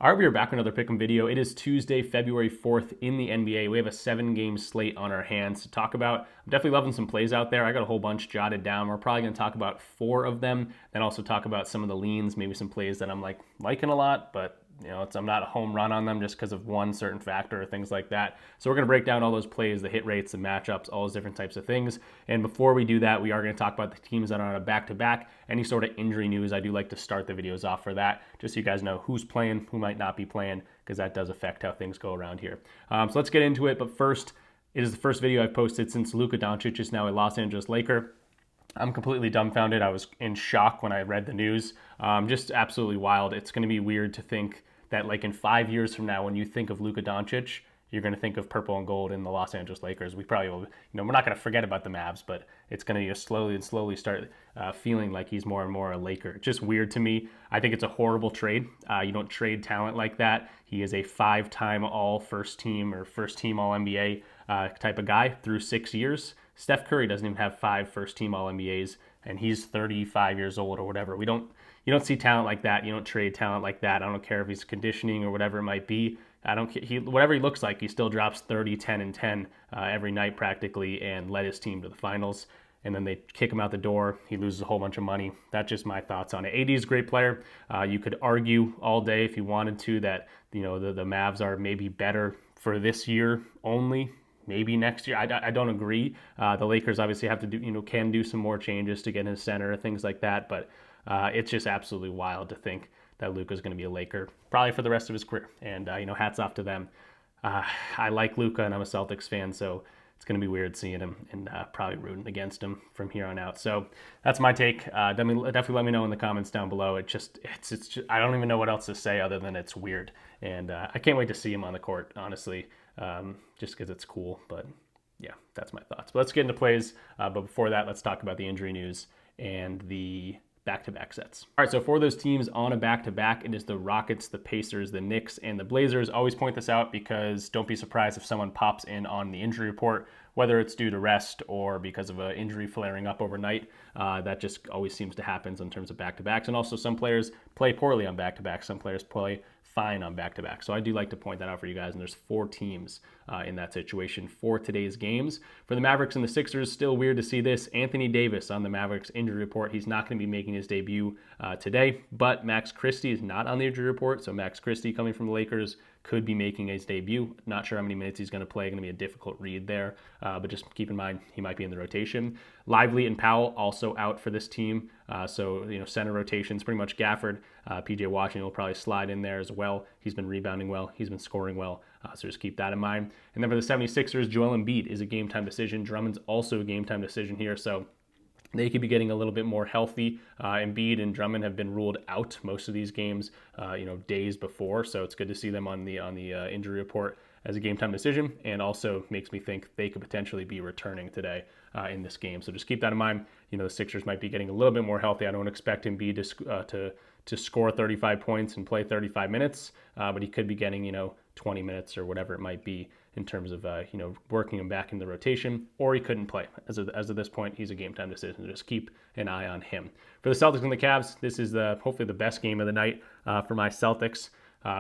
All right, we are back with another Pick'em video. It is Tuesday, February 4th in the NBA. We have a 7-game slate on our hands to talk about. I'm definitely loving some plays out there. I got a whole bunch jotted down. We're probably going to talk about 4 of them, then also talk about some of the leans, maybe some plays that I'm liking a lot, but I'm not a home run on them just because of one certain factor or things like that. So we're going to break down all those plays, the hit rates, the matchups, all those different types of things. And before we do that, we are going to talk about the teams that are on a back-to-back. Any sort of injury news, I do like to start the videos off for that, just so you guys know who's playing, who might not be playing, because that does affect how things go around here. So let's get into it. But first, it is the first video I've posted since Luka Doncic is now a Los Angeles Laker. I'm completely dumbfounded. I was in shock when I read the news. Just absolutely wild. It's going to be weird to think that in 5 years from now, when you think of Luka Doncic, you're going to think of purple and gold in the Los Angeles Lakers. We probably will, we're not going to forget about the Mavs, but it's going to slowly start feeling like he's more and more a Laker. It's just weird to me. I think it's a horrible trade. You don't trade talent like that. He is a 5-time all first team or first team all NBA type of guy through 6 years. Steph Curry doesn't even have 5 first team all NBAs, and he's 35 years old or whatever. You don't see talent like that. You don't trade talent like that. I don't care if he's conditioning or whatever it might be. I don't care. Whatever he looks like, he still drops 30, 10, and 10 every night practically and led his team to the finals. And then they kick him out the door. He loses a whole bunch of money. That's just my thoughts on it. AD is a great player. You could argue all day if you wanted to that the Mavs are maybe better for this year only. Maybe next year. I don't agree. The Lakers obviously have to can do some more changes to get in the center, things like that. But it's just absolutely wild to think that Luka's going to be a Laker probably for the rest of his career. And, hats off to them. I like Luka and I'm a Celtics fan, so it's going to be weird seeing him and probably rooting against him from here on out. So that's my take. Definitely let me know in the comments down below. It's just I don't even know what else to say other than it's weird. And I can't wait to see him on the court, honestly, just because it's cool. But yeah, that's my thoughts. But let's get into plays. But before that, let's talk about the injury news and the back-to-back sets. All right, so for those teams on a back-to-back, it is the Rockets, the Pacers, the Knicks, and the Blazers. Always point this out because don't be surprised if someone pops in on the injury report, whether it's due to rest or because of an injury flaring up overnight. That just always seems to happen in terms of back-to-backs. And also some players play poorly on back-to-backs. Some players play fine on back-to-back. So I do like to point that out for you guys. And there's 4 teams in that situation for today's games. For the Mavericks and the Sixers, still weird to see this. Anthony Davis on the Mavericks injury report. He's not going to be making his debut today, but Max Christie is not on the injury report. So Max Christie coming from the Lakers could be making his debut. Not sure how many minutes he's going to play. Going to be a difficult read there, but just keep in mind he might be in the rotation. Lively and Powell also out for this team. So center rotations pretty much Gafford. PJ Washington will probably slide in there as well. He's been rebounding well. He's been scoring well. So just keep that in mind. And then for the 76ers, Joel Embiid is a game time decision. Drummond's also a game time decision here. So they could be getting a little bit more healthy. Embiid and Drummond have been ruled out most of these games, days before. So it's good to see them on the injury report as a game time decision, and also makes me think they could potentially be returning today in this game. So just keep that in mind. The Sixers might be getting a little bit more healthy. I don't expect Embiid to score 35 points and play 35 minutes, but he could be getting 20 minutes or whatever it might be in terms of working him back in the rotation, or he couldn't play. As of this point, he's a game time decision. Just keep an eye on him. For the Celtics and the Cavs, this is hopefully the best game of the night for my Celtics.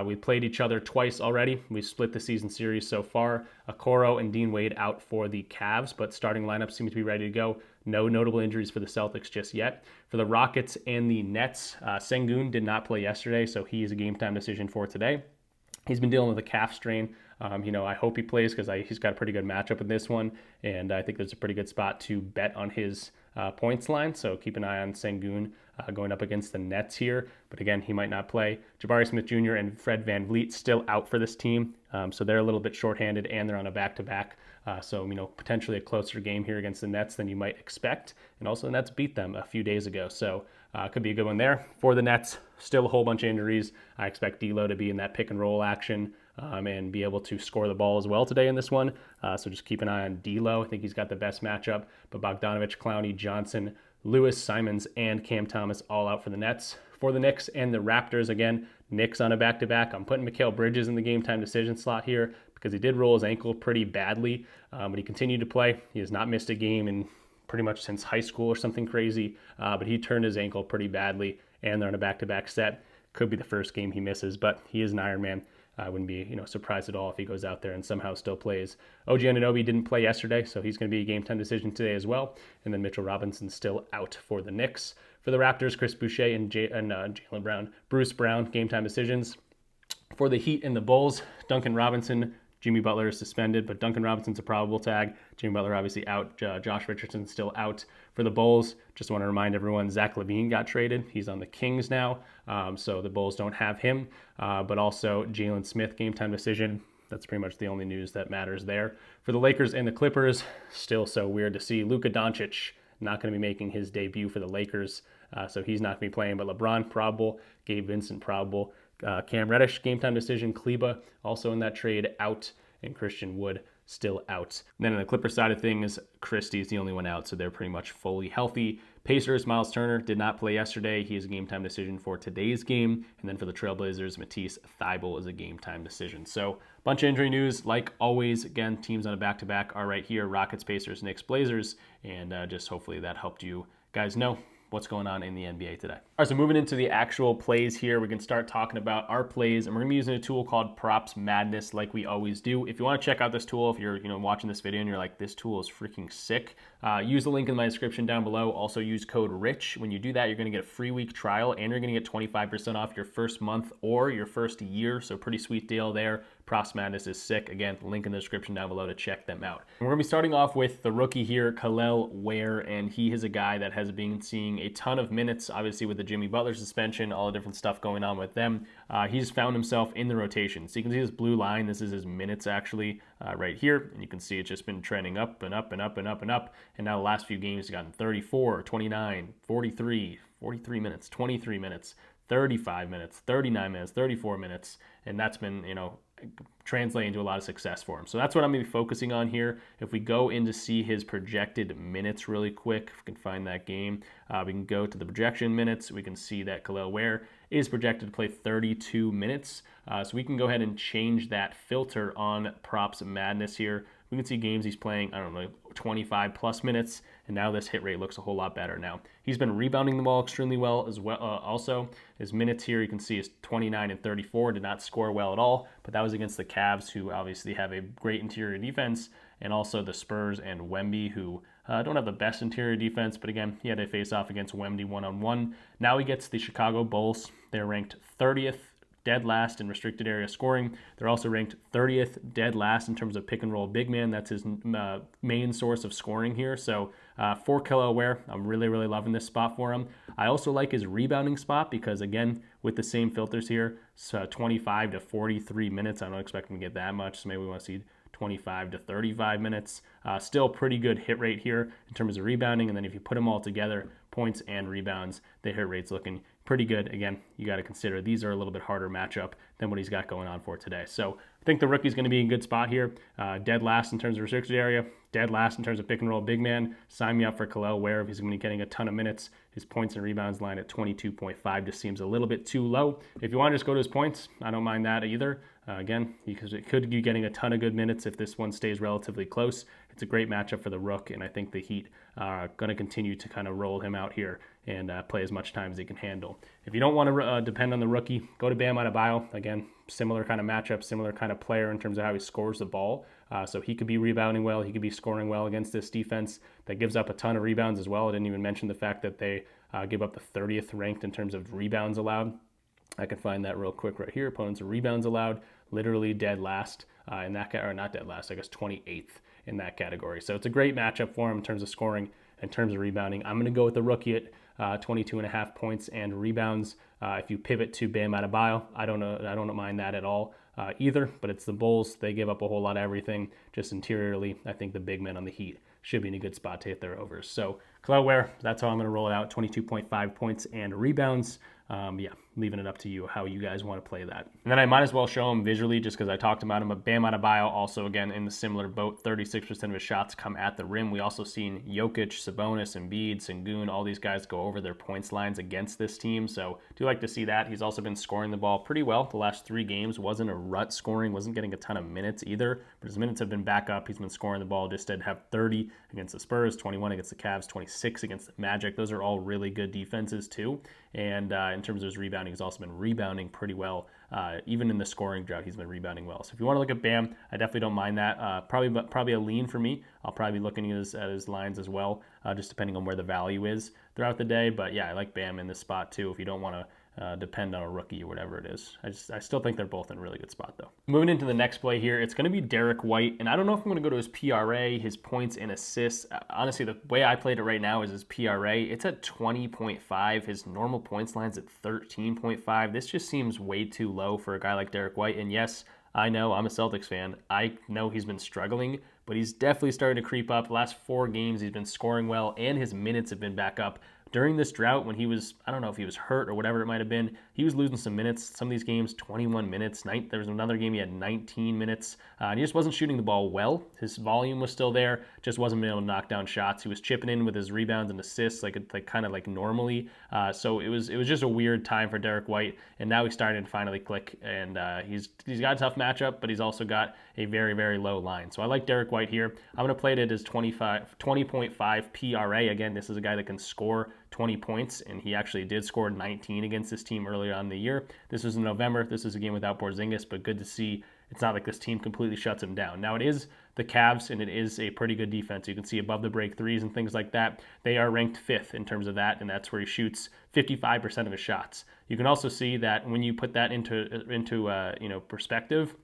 We played each other twice already. We split the season series so far. Okoro and Dean Wade out for the Cavs, but starting lineup seems to be ready to go. No notable injuries for the Celtics just yet. For the Rockets and the Nets, Sengun did not play yesterday, so he is a game time decision for today. He's been dealing with a calf strain. I hope he plays because he's got a pretty good matchup in this one, and I think there's a pretty good spot to bet on his points line. So keep an eye on Sengun going up against the Nets here. But again, he might not play. Jabari Smith Jr. and Fred VanVleet still out for this team. So they're a little bit shorthanded, and they're on a back-to-back. So potentially a closer game here against the Nets than you might expect. And also the Nets beat them a few days ago. So could be a good one there. For the Nets, still a whole bunch of injuries. I expect D'Lo to be in that pick and roll action and be able to score the ball as well today in this one. So just keep an eye on D'Lo. I think he's got the best matchup. But Bogdanovich, Clowney, Johnson, Lewis, Simons, and Cam Thomas all out for the Nets. For the Knicks and the Raptors, again, Knicks on a back-to-back. I'm putting Mikal Bridges in the game time decision slot here because he did roll his ankle pretty badly, but he continued to play. He has not missed a game in pretty much since high school or something crazy, but he turned his ankle pretty badly, and they're on a back-to-back set. Could be the first game he misses, but he is an Iron Man. I wouldn't be, surprised at all if he goes out there and somehow still plays. OG Anunoby didn't play yesterday, so he's going to be a game time decision today as well. And then Mitchell Robinson's still out for the Knicks. For the Raptors, Chris Boucher and Jaylen Brown, Bruce Brown, game time decisions. For the Heat and the Bulls, Duncan Robinson, Jimmy Butler is suspended, but Duncan Robinson's a probable tag. Jimmy Butler obviously out. Josh Richardson still out. For the Bulls, just want to remind everyone, Zach LaVine got traded. He's on the Kings now, so the Bulls don't have him. But also Jalen Smith, game time decision. That's pretty much the only news that matters there. For the Lakers and the Clippers, still so weird to see Luka Doncic not going to be making his debut for the Lakers, so he's not going to be playing. But LeBron probable, Gabe Vincent probable. Cam Reddish, game time decision. Kleba also in that trade out, and Christian Wood still out. And then on the Clipper side of things, Christie's the only one out, so they're pretty much fully healthy. Pacers, Miles Turner did not play yesterday. He is a game time decision for today's game. And then for the Trailblazers, Matisse Thybulle is a game time decision. So a bunch of injury news. Like always, again, teams on a back-to-back are right here. Rockets, Pacers, Knicks, Blazers. And just hopefully that helped you guys know what's going on in the NBA today. All right, so moving into the actual plays here, we can start talking about our plays, and we're gonna be using a tool called Props Madness like we always do. If you wanna check out this tool, if you're watching this video and you're like, this tool is freaking sick, use the link in my description down below. Also use code RICH. When you do that, you're gonna get a free week trial, and you're gonna get 25% off your first month or your first year, so pretty sweet deal there. Props Madness is sick. Again, link in the description down below to check them out. And we're gonna be starting off with the rookie here, Kel'el Ware, and he is a guy that has been seeing a ton of minutes, obviously with the Jimmy Butler suspension, all the different stuff going on with them. He's found himself in the rotation. So you can see this blue line, this is his minutes actually right here, and you can see it's just been trending up and up and up and up and up, and now the last few games he's gotten 34, 29, 43 minutes, 23 minutes, 35 minutes, 39 minutes, 34 minutes, and that's been, translating to a lot of success for him. So that's what I'm going to be focusing on here. If we go in to see his projected minutes really quick, if we can find that game, we can go to the projection minutes. We can see that Kel'el Ware is projected to play 32 minutes. So we can go ahead and change that filter on Props Madness here. We can see games he's playing, 25 plus minutes, and now this hit rate looks a whole lot better now. He's been rebounding the ball extremely well as well. Also, his minutes here you can see is 29 and 34, did not score well at all, but that was against the Cavs, who obviously have a great interior defense, and also the Spurs and Wemby, who don't have the best interior defense, but again, he had a face-off against Wemby one-on-one. Now he gets the Chicago Bulls. They're ranked 30th, dead last in restricted area scoring. They're also ranked 30th, dead last in terms of pick and roll big man. That's his main source of scoring here. So for Kel'el Ware, I'm really, really loving this spot for him. I also like his rebounding spot because, again, with the same filters here, so 25 to 43 minutes. I don't expect him to get that much, so maybe we want to see 25 to 35 minutes. Still pretty good hit rate here in terms of rebounding. And then if you put them all together, points and rebounds, the hit rate's looking pretty good. Again, you got to consider these are a little bit harder matchup than what he's got going on for today. So I think the rookie's going to be in a good spot here. Dead last in terms of restricted area, dead last in terms of pick and roll big man. Sign me up for Kel'el Ware if he's going to be getting a ton of minutes. His points and rebounds line at 22.5 just seems a little bit too low. If you want to just go to his points, I don't mind that either. Again, because it could be getting a ton of good minutes if this one stays relatively close. It's a great matchup for the Rook, and I think the Heat are going to continue to kind of roll him out here and play as much time as he can handle. If you don't want to depend on the rookie, go to Bam Adebayo. Again, similar kind of matchup, similar kind of player in terms of how he scores the ball. So he could be rebounding well. He could be scoring well against this defense that gives up a ton of rebounds as well. I didn't even mention the fact that they give up the 30th ranked in terms of rebounds allowed. I can find that real quick right here. Opponents are rebounds allowed, literally dead last in that, or not dead last, I guess 28th in that category. So it's a great matchup for him in terms of scoring, in terms of rebounding. I'm going to go with the rookie at 22.5 points and rebounds. If you pivot to Bam Adebayo, I don't mind that at all either, but it's the Bulls. They give up a whole lot of everything just interiorly. I think the big men on the Heat should be in a good spot to hit their overs. So Kel'el Ware, that's how I'm going to roll it out, 22.5 points and rebounds. Leaving it up to you how you guys want to play that. And then I might as well show him visually just because I talked about him. But Bam Adebayo also, again, in the similar boat, 36% of his shots come at the rim. We also seen Jokic, Sabonis, Embiid, Sengun, all these guys go over their points lines against this team. So do like to see that. He's also been scoring the ball pretty well the last 3 games. Wasn't a rut scoring, wasn't getting a ton of minutes either, but his minutes have been back up. He's been scoring the ball, just did have 30 against the Spurs, 21 against the Cavs, 26 against the Magic. Those are all really good defenses too. And in terms of his rebounding, he's also been rebounding pretty well. Even in the scoring drought, he's been rebounding well. So if you want to look at Bam, I definitely don't mind that. Probably a lean for me. I'll probably be looking at his lines as well, just depending on where the value is throughout the day. But yeah, I like Bam in this spot too if you don't want to depend on a rookie or whatever it is. I still think they're both in a really good spot though. Moving into the next play here, it's going to be Derek White, and I don't know if I'm going to go to his PRA, his points and assists. Honestly, the way I played it right now is his PRA. It's at 20.5. His normal points line's at 13.5. This just seems way too low for a guy like Derek White. And yes, I know I'm a Celtics fan. I know he's been struggling, but he's definitely starting to creep up. The last 4 games, he's been scoring well, and his minutes have been back up. During this drought, when he was, I don't know if he was hurt or whatever it might have been, he was losing some minutes. Some of these games, 21 minutes. There was another game he had 19 minutes. And he just wasn't shooting the ball well. His volume was still there, just wasn't able to knock down shots. He was chipping in with his rebounds and assists, kind of like normally. So it was just a weird time for Derek White, and now he's starting to finally click. And he's got a tough matchup, but he's also got a very, very low line. So I like Derek White here. I'm going to play it as 20.5 PRA. Again, this is a guy that can score 20 points, and he actually did score 19 against this team earlier on in the year. This was in November. This is a game without Porzingis, but good to see it's not like this team completely shuts him down. Now, it is the Cavs, and it is a pretty good defense. You can see above the break threes and things like that. They are ranked 5th in terms of that, and that's where he shoots 55% of his shots. You can also see that when you put that into perspective,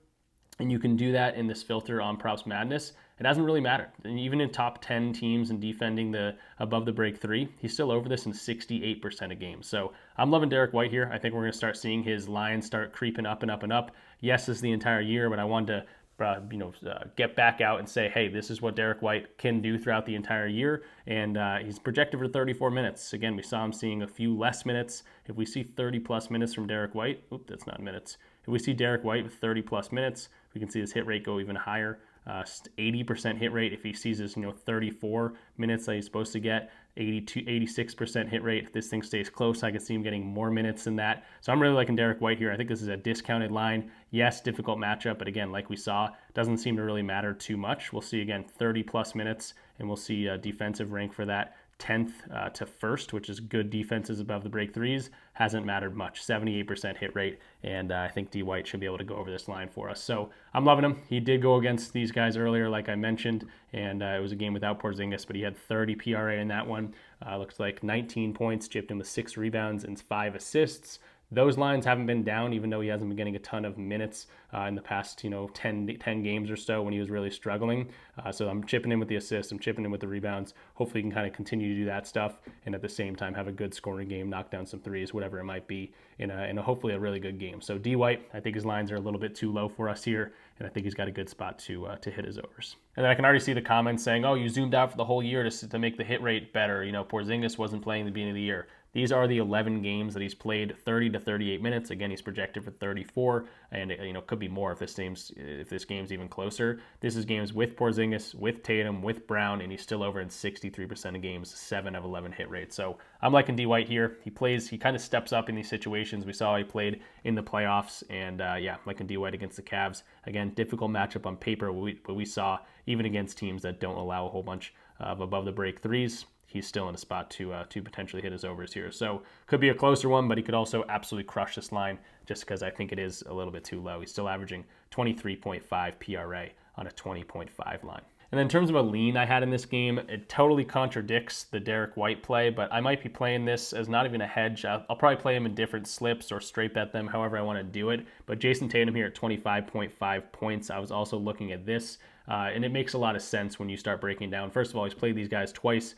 and you can do that in this filter on Props Madness, it doesn't really matter. And even in top 10 teams in defending the above the break 3, he's still over this in 68% of games. So I'm loving Derek White here. I think we're going to start seeing his lines start creeping up and up and up. Yes, this is the entire year, but I wanted to get back out and say, hey, this is what Derek White can do throughout the entire year. And he's projected for 34 minutes. Again, we saw him seeing a few less minutes. If we see 30 plus minutes from Derek White, that's not minutes. If we see Derek White with 30 plus minutes, we can see his hit rate go even higher. 80% hit rate if he sees his 34 minutes that he's supposed to get. 86% hit rate if this thing stays close. I can see him getting more minutes than that. So I'm really liking Derek White here. I think this is a discounted line. Yes, difficult matchup, but again, like we saw, doesn't seem to really matter too much. We'll see again 30 plus minutes, and we'll see a defensive rank for that 10th to 1st, which is good defenses above the break threes. Hasn't mattered much. 78% hit rate, and I think D. White should be able to go over this line for us. So I'm loving him. He did go against these guys earlier, like I mentioned, and it was a game without Porzingis, but he had 30 PRA in that one. Looks like 19 points, chipped in with 6 rebounds and 5 assists. Those lines haven't been down, even though he hasn't been getting a ton of minutes in the past, 10 games or so when he was really struggling. So I'm chipping in with the assists, I'm chipping in with the rebounds. Hopefully he can kind of continue to do that stuff, and at the same time have a good scoring game, knock down some threes, whatever it might be, in a hopefully a really good game. So D. White, I think his lines are a little bit too low for us here, and I think he's got a good spot to hit his overs. And then I can already see the comments saying, oh, you zoomed out for the whole year to make the hit rate better. Porzingis wasn't playing at the beginning of the year. These are the 11 games that he's played, 30 to 38 minutes. Again, he's projected for 34, and could be more if this game's even closer. This is games with Porzingis, with Tatum, with Brown, and he's still over in 63% of games, 7 of 11 hit rate. So I'm liking D. White here. He kind of steps up in these situations. We saw he played in the playoffs, and liking D. White against the Cavs. Again, difficult matchup on paper, but we saw even against teams that don't allow a whole bunch of above the break threes. He's still in a spot to potentially hit his overs here. So could be a closer one, but he could also absolutely crush this line just because I think it is a little bit too low. He's still averaging 23.5 PRA on a 20.5 line. And then in terms of a lean I had in this game, it totally contradicts the Derek White play, but I might be playing this as not even a hedge. I'll probably play him in different slips or straight bet them, however I want to do it. But Jason Tatum here at 25.5 points. I was also looking at this. And it makes a lot of sense when you start breaking down. First of all, he's played these guys twice.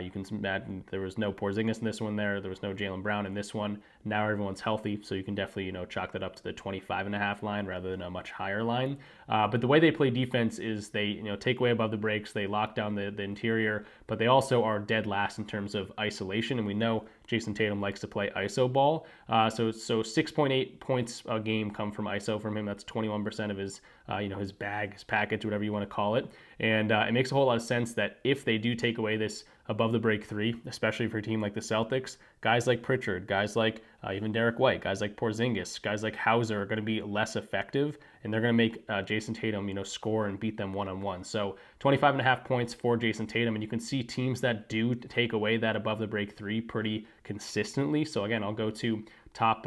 You can imagine there was no Porzingis in this one there was no Jaylen Brown in this one. Now everyone's healthy, so you can definitely, chalk that up to the 25.5 line rather than a much higher line. But the way they play defense is they, take away above the breaks, they lock down the interior, but they also are dead last in terms of isolation, and we know Jason Tatum likes to play ISO ball. So 6.8 points a game come from ISO from him. That's 21% of his, his bag, his package, whatever you want to call it. And it makes a whole lot of sense that if they do take away this above the break 3, especially for a team like the Celtics, guys like Pritchard, guys like even Derek White, guys like Porzingis, guys like Hauser are going to be less effective, and they're going to make Jason Tatum, score and beat them one-on-one. So 25.5 points for Jason Tatum, and you can see teams that do take away that above the break three pretty consistently. So again, I'll go to top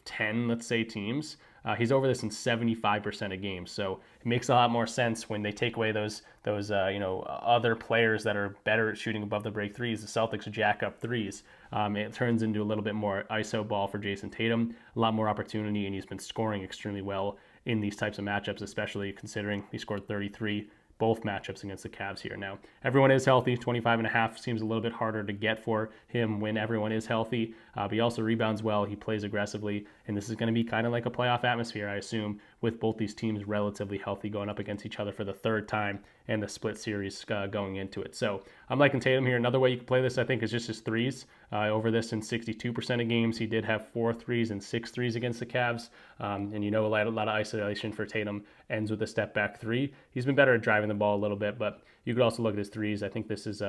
10, let's say, teams. He's over this in 75% of games, so it makes a lot more sense when they take away those other players that are better at shooting above the break threes. The Celtics jack up threes. It turns into a little bit more ISO ball for Jason Tatum, a lot more opportunity, and he's been scoring extremely well in these types of matchups, especially considering he scored 33 both matchups against the Cavs here. Now, everyone is healthy. 25.5 seems a little bit harder to get for him when everyone is healthy, but he also rebounds well. He plays aggressively, and this is going to be kind of like a playoff atmosphere, I assume, with both these teams relatively healthy going up against each other for the third time and the split series going into it. So I'm liking Tatum here. Another way you can play this, I think, is just his threes. Over this in 62% of games, he did have 4 threes and 6 threes against the Cavs. And a lot of isolation for Tatum ends with a step back three. He's been better at driving the ball a little bit, but you could also look at his threes. I think this is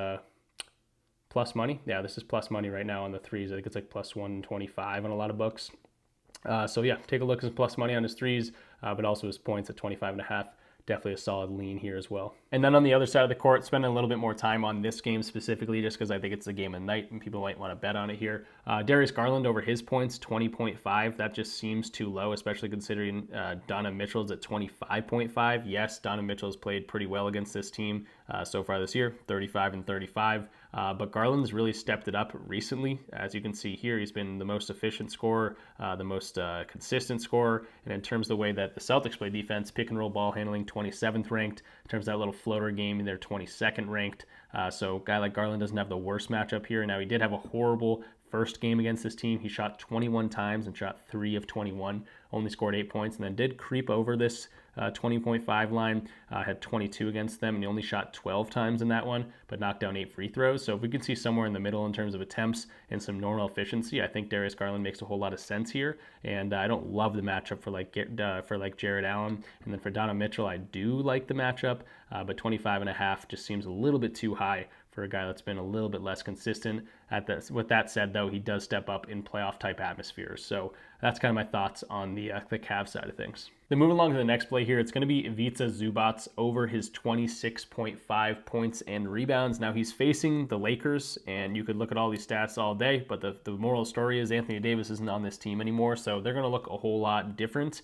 plus money. Yeah, this is plus money right now on the threes. I think it's like plus 125 on a lot of books. So yeah, take a look at his plus money on his threes, but also his points at 25.5. Definitely a solid lean here as well. And then on the other side of the court, spending a little bit more time on this game specifically, just because I think it's the game of the night and people might want to bet on it here. Darius Garland over his points, 20.5. That just seems too low, especially considering Donovan Mitchell's at 25.5. Yes, Donovan Mitchell's played pretty well against this team so far this year, 35 and 35. But Garland's really stepped it up recently. As you can see here, he's been the most efficient scorer, the most consistent scorer. And in terms of the way that the Celtics play defense, pick and roll ball handling, 27th ranked. In terms of that little floater game, they're 22nd ranked. So a guy like Garland doesn't have the worst matchup here. Now, he did have a horrible first game against this team. He shot 21 times and shot 3 of 21, only scored 8 points, and then did creep over this 20.5 line, had 22 against them, and he only shot 12 times in that one, but knocked down 8 free throws. So if we can see somewhere in the middle in terms of attempts and some normal efficiency, I think Darius Garland makes a whole lot of sense here. And I don't love the matchup for like Jared Allen, and then for Donovan Mitchell, I do like the matchup, but 25.5 just seems a little bit too high for a guy that's been a little bit less consistent. With that said, though, he does step up in playoff-type atmospheres. So that's kind of my thoughts on the Cavs side of things. Then moving along to the next play here, it's going to be Ivica Zubac over his 26.5 points and rebounds. Now, he's facing the Lakers, and you could look at all these stats all day, but the moral story is Anthony Davis isn't on this team anymore, so they're going to look a whole lot different.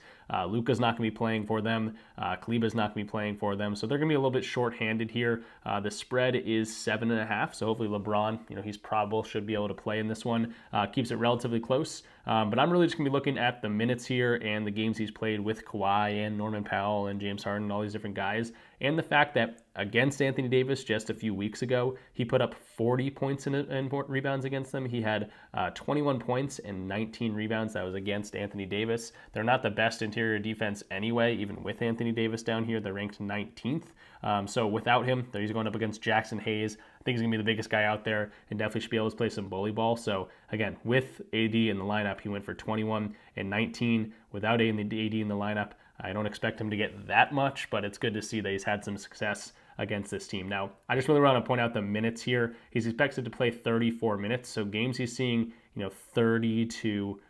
Luka's not going to be playing for them. Kleber's not going to be playing for them, so they're going to be a little bit short-handed here. The spread is 7.5, so hopefully LeBron, he's probable, should be able to play in this one. Keeps it relatively close, but I'm really just going to be looking at the minutes here and the games he's played with Kawhi and Norman Powell and James Harden and all these different guys, and the fact that against Anthony Davis just a few weeks ago, he put up 40 points and rebounds against them. He had 21 points and 19 rebounds. That was against Anthony Davis. They're not the best interior defense anyway, even with Anthony Davis down here. They're ranked 19th. So without him, he's going up against Jackson Hayes. I think he's going to be the biggest guy out there and definitely should be able to play some bully ball. So again, with AD in the lineup, he went for 21 and 19. Without AD in the lineup, I don't expect him to get that much, but it's good to see that he's had some success against this team. Now, I just really want to point out the minutes here. He's expected to play 34 minutes, so games he's seeing, 30 to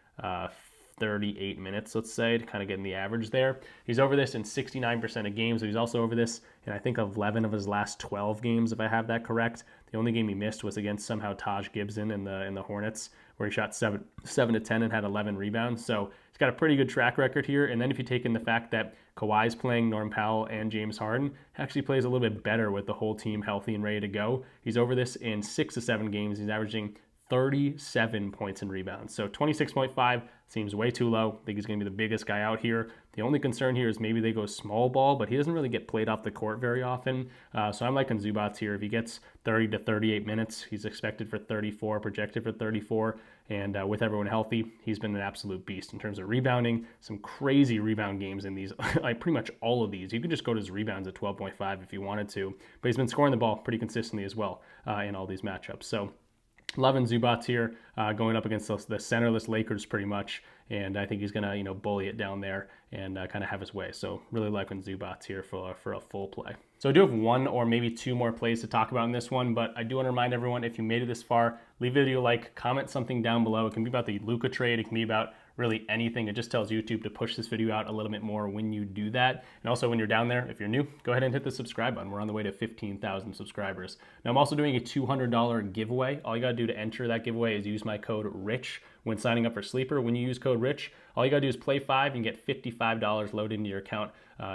38 minutes, let's say, to kind of get in the average there. He's over this in 69% of games. He's also over this in, I think, 11 of his last 12 games, if I have that correct. The only game he missed was against somehow Taj Gibson in the Hornets, where he shot 7 to 10 and had 11 rebounds. So he's got a pretty good track record here. And then if you take in the fact that Kawhi's playing Norm Powell and James Harden, actually plays a little bit better with the whole team healthy and ready to go. He's over this in 6 to 7 games. He's averaging 37 points and rebounds. So 26.5 seems way too low. I think he's going to be the biggest guy out here. The only concern here is maybe they go small ball, but he doesn't really get played off the court very often. So I'm liking Zubac here. If he gets 30 to 38 minutes, he's expected for 34, projected for 34. And with everyone healthy, he's been an absolute beast in terms of rebounding. Some crazy rebound games in these, like pretty much all of these. You could just go to his rebounds at 12.5 if you wanted to. But he's been scoring the ball pretty consistently as well in all these matchups. So loving Zubats here, going up against the centerless Lakers pretty much, and I think he's gonna bully it down there and kind of have his way. So really liking Zubats here for a full play. So I do have one or maybe two more plays to talk about in this one, but I do want to remind everyone, if you made it this far, leave a video like, comment something down below. It can be about the Luka trade, it can be about really anything. It just tells YouTube to push this video out a little bit more when you do that. And also when you're down there, if you're new, go ahead and hit the subscribe button. We're on the way to 15,000 subscribers. Now I'm also doing a $200 giveaway. All you gotta do to enter that giveaway is use my code RICH when signing up for Sleeper. When you use code RICH, all you gotta do is play 5 and get $55 loaded into your account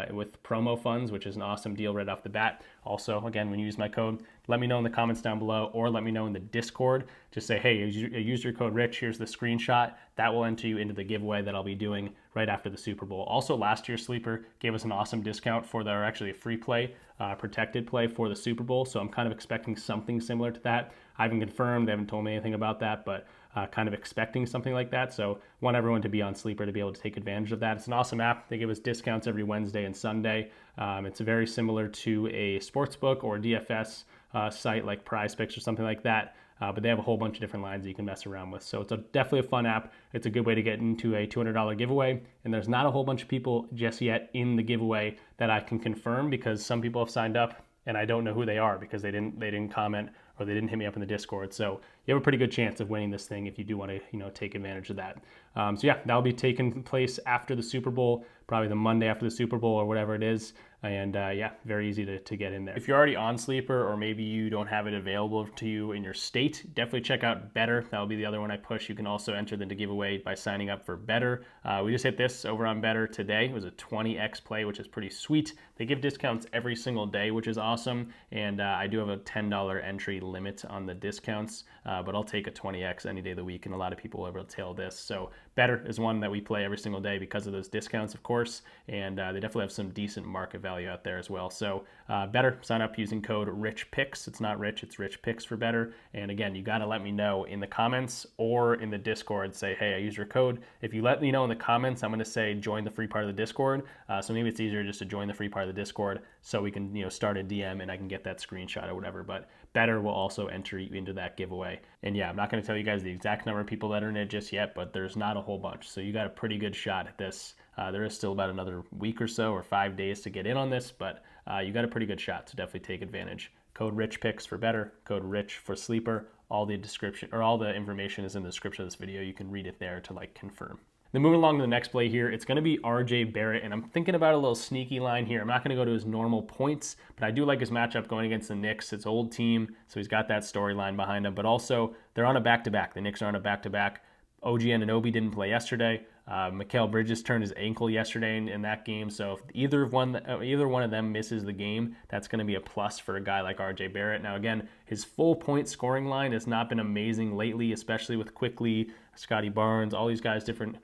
with promo funds, which is an awesome deal right off the bat. Also, again, when you use my code, let me know in the comments down below or let me know in the Discord. Just say, hey, use your code RICH, here's the screenshot. That will enter you into the giveaway that I'll be doing right after the Super Bowl. Also, last year's Sleeper gave us an awesome discount for actually a free play, protected play for the Super Bowl. So I'm kind of expecting something similar to that. I haven't confirmed, they haven't told me anything about that, but kind of expecting something like that. So want everyone to be on Sleeper to be able to take advantage of that. It's an awesome app. They give us discounts every Wednesday and Sunday. It's very similar to a sportsbook or DFS site like PrizePicks or something like that. But they have a whole bunch of different lines that you can mess around with. So it's definitely a fun app. It's a good way to get into a $200 giveaway. And there's not a whole bunch of people just yet in the giveaway that I can confirm, because some people have signed up and I don't know who they are because they didn't comment or they didn't hit me up in the Discord. So you have a pretty good chance of winning this thing if you do want to take advantage of that. So yeah, that'll be taking place after the Super Bowl, probably the Monday after the Super Bowl or whatever it is. And yeah, very easy to get in there. If you're already on Sleeper or maybe you don't have it available to you in your state, definitely check out Betr. That'll be the other one I push. You can also enter the giveaway by signing up for Betr. We just hit this over on Betr today. It was a 20x play, which is pretty sweet. They give discounts every single day, which is awesome. And I do have a $10 entry limit on the discounts, but I'll take a 20x any day of the week, and a lot of people will be able to tail this. So Betr is one that we play every single day because of those discounts, of course, and they definitely have some decent market value out there as well. So Betr, sign up using code RichPicks. It's not Rich, it's RichPicks for Betr. And again, you got to let me know in the comments or in the Discord. Say, hey, I use your code. If you let me know in the comments, I'm going to say join the free part of the Discord. So maybe it's easier just to join the free part of the Discord so we can start a DM and I can get that screenshot or whatever. But Betr will also enter you into that giveaway. And yeah, I'm not going to tell you guys the exact number of people that are in it just yet, but there's not a whole bunch. So you got a pretty good shot at this. There is still about another week or so or 5 days to get in on this, but you got a pretty good shot to definitely take advantage. Code RichPicks for Betr, code RICH for Sleeper. All the description or all the information is in the description of this video. You can read it there to confirm. Then moving along to the next play here, it's going to be RJ Barrett, and I'm thinking about a little sneaky line here. I'm not going to go to his normal points, but I do like his matchup going against the Knicks. It's old team, so he's got that storyline behind him, but also they're on a back-to-back. The Knicks are on a back-to-back. OG Anunoby didn't play yesterday. Mikal Bridges turned his ankle yesterday in that game, so if either one of them misses the game, that's going to be a plus for a guy like RJ Barrett. Now again, his full point scoring line has not been amazing lately, especially with Quickly, Scotty Barnes, all these guys different,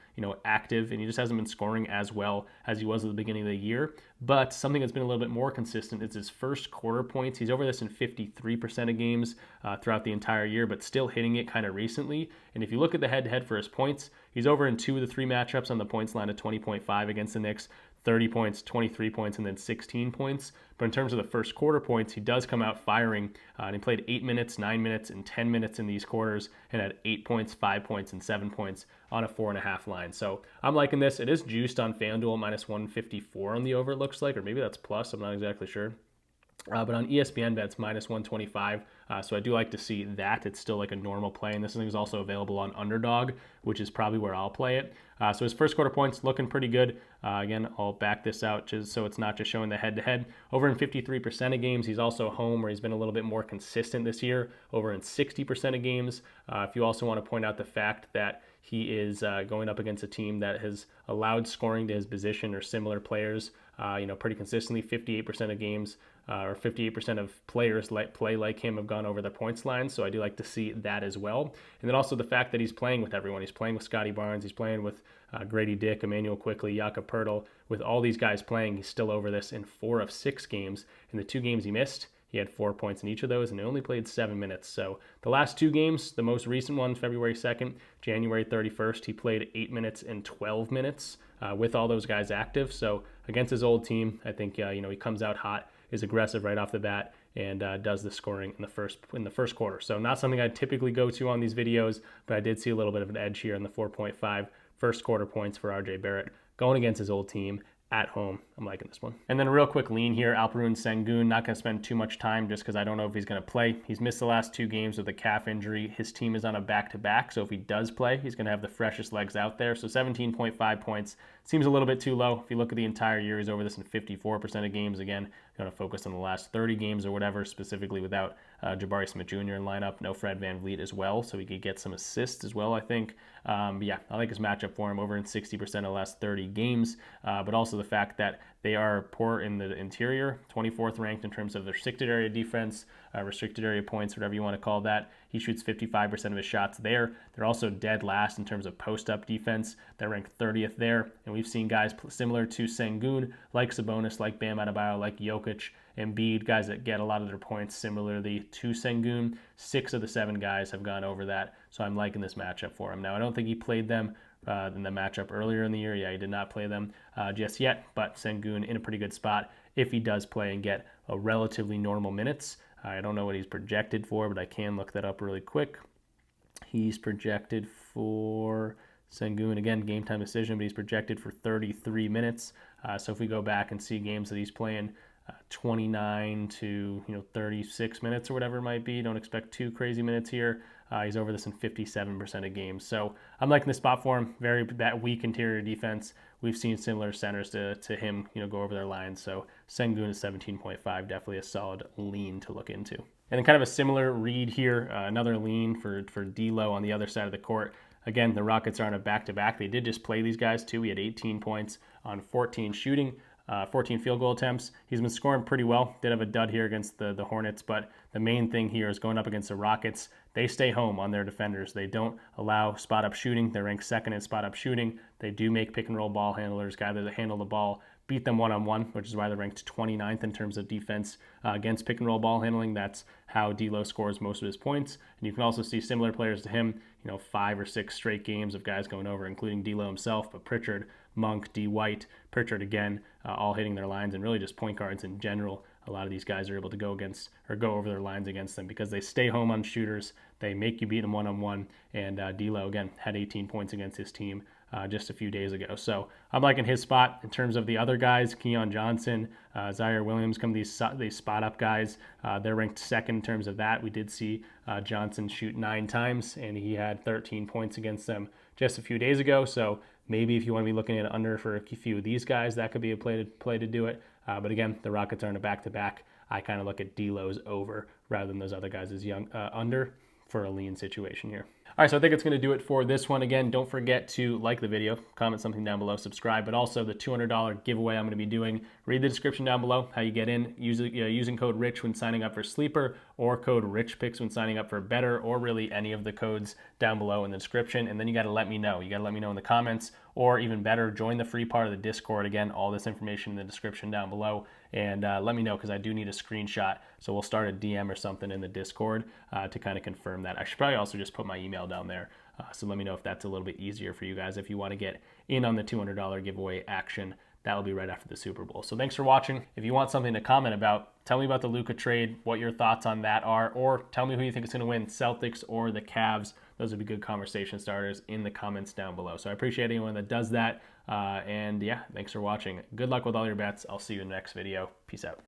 active, and he just hasn't been scoring as well as he was at the beginning of the year. But something that's been a little bit more consistent is his first quarter points. He's over this in 53% of games throughout the entire year, but still hitting it kind of recently. And if you look at the head-to-head for his points, he's over in 2 of the 3 matchups on the points line at 20.5 against the Knicks, 30 points, 23 points, and then 16 points. But in terms of the first quarter points, he does come out firing, and he played 8 minutes, 9 minutes, and 10 minutes in these quarters, and had 8 points, 5 points, and 7 points on a 4.5 line. So I'm liking this. It is juiced on FanDuel minus 154 on the over, it looks like, or maybe that's plus. I'm not exactly sure. But on ESPN bets, minus 125. So I do like to see that. It's still like a normal play. And this thing is also available on Underdog, which is probably where I'll play it. So his first quarter points looking pretty good. Again, I'll back this out just so it's not just showing the head-to-head. Over in 53% of games, he's also home, where he's been a little bit more consistent this year. Over in 60% of games. If you also want to point out the fact that he is going up against a team that has allowed scoring to his position or similar players, pretty consistently. 58% of games or 58% of players play like him have gone over the points line. So I do like to see that as well. And then also the fact that he's playing with everyone. He's playing with Scotty Barnes. He's playing with Grady Dick, Emmanuel Quickly, Jakob Poeltl. With all these guys playing, he's still over this in 4 of 6 games. In the 2 games he missed, he had 4 points in each of those, and he only played 7 minutes. So the last 2 games, the most recent one, February 2nd, January 31st, he played 8 minutes and 12 minutes with all those guys active. So against his old team, I think he comes out hot, is aggressive right off the bat, and does the scoring in the first quarter. So not something I typically go to on these videos, but I did see a little bit of an edge here in the 4.5 first quarter points for RJ Barrett going against his old team at home. I'm liking this one. And then a real quick lean here, Alperen Sengun. Not going to spend too much time just because I don't know if he's going to play. He's missed the last 2 games with a calf injury. His team is on a back-to-back, so if he does play, he's going to have the freshest legs out there. So 17.5 points seems a little bit too low. If you look at the entire year, he's over this in 54% of games. Again, going to focus on the last 30 games or whatever, specifically without Jabari Smith Jr. in lineup. No Fred VanVleet as well, so he could get some assists as well, I think. But yeah, I like his matchup for him, over in 60% of the last 30 games, but also the fact that they are poor in the interior, 24th ranked in terms of their restricted area defense, restricted area points, whatever you want to call that. He shoots 55% of his shots there. They're also dead last in terms of post-up defense. They're ranked 30th there, and we've seen guys similar to Sengun, like Sabonis, like Bam Adebayo, like Jokic, Embiid, guys that get a lot of their points similarly to Sengun. 6 of the 7 guys have gone over that, so I'm liking this matchup for him. Now, I don't think he played them in the matchup earlier in the year. Yeah, he did not play them just yet, but Sengun in a pretty good spot if he does play and get a relatively normal minutes. I don't know what he's projected for, but I can look that up really quick. He's projected for Sengun, again, game time decision, but he's projected for 33 minutes. So if we go back and see games that he's playing, 29 to 36 minutes or whatever it might be. Don't expect too crazy minutes here. He's over this in 57% of games. So I'm liking the spot for him. That weak interior defense. We've seen similar centers to him, go over their lines. So Sengun is 17.5, definitely a solid lean to look into. And then kind of a similar read here, another lean for D'Lo on the other side of the court. Again, the Rockets are on a back-to-back. They did just play these guys too. He had 18 points on 14 shooting. 14 field goal attempts. He's been scoring pretty well. Did have a dud here against the Hornets, but the main thing here is going up against the Rockets. They stay home on their defenders. They don't allow spot-up shooting. They're ranked 2nd in spot-up shooting. They do make pick-and-roll ball handlers, guys that handle the ball, beat them one-on-one, which is why they're ranked 29th in terms of defense against pick-and-roll ball handling. That's how D'Lo scores most of his points. And you can also see similar players to him, 5 or 6 straight games of guys going over, including D'Lo himself, but Pritchard, Monk, D. White, Pritchard again, all hitting their lines, and really just point guards in general. A lot of these guys are able to go over their lines against them because they stay home on shooters. They make you beat them one-on-one. And D'Lo, again, had 18 points against his team just a few days ago. So I'm liking his spot. In terms of the other guys, Keon Johnson, Zaire Williams, these spot-up guys. They're ranked 2nd in terms of that. We did see Johnson shoot 9 times, and he had 13 points against them just a few days ago. So maybe if you want to be looking at under for a few of these guys, that could be a play to do it. But again, the Rockets are in a back-to-back. I kind of look at D'Lo's over rather than those other guys as under for a lean situation here. All right, so I think it's going to do it for this one. Again, don't forget to like the video, comment something down below, subscribe, but also the $200 giveaway I'm going to be doing. Read the description down below, how you get in, using code RICH when signing up for Sleeper, or code RichPicks when signing up for Betr, or really any of the codes down below in the description. And then you got to let me know. You got to let me know in the comments, or even better, join the free part of the Discord. Again, all this information in the description down below. And let me know, because I do need a screenshot. So we'll start a DM or something in the Discord to kind of confirm that. I should probably also just put my email down there. So let me know if that's a little bit easier for you guys. If you want to get in on the $200 giveaway action, that will be right after the Super Bowl. So thanks for watching. If you want something to comment about, tell me about the Luka trade, what your thoughts on that are, or tell me who you think is going to win, Celtics or the Cavs. Those would be good conversation starters in the comments down below. So I appreciate anyone that does that. And yeah, thanks for watching. Good luck with all your bets. I'll see you in the next video. Peace out.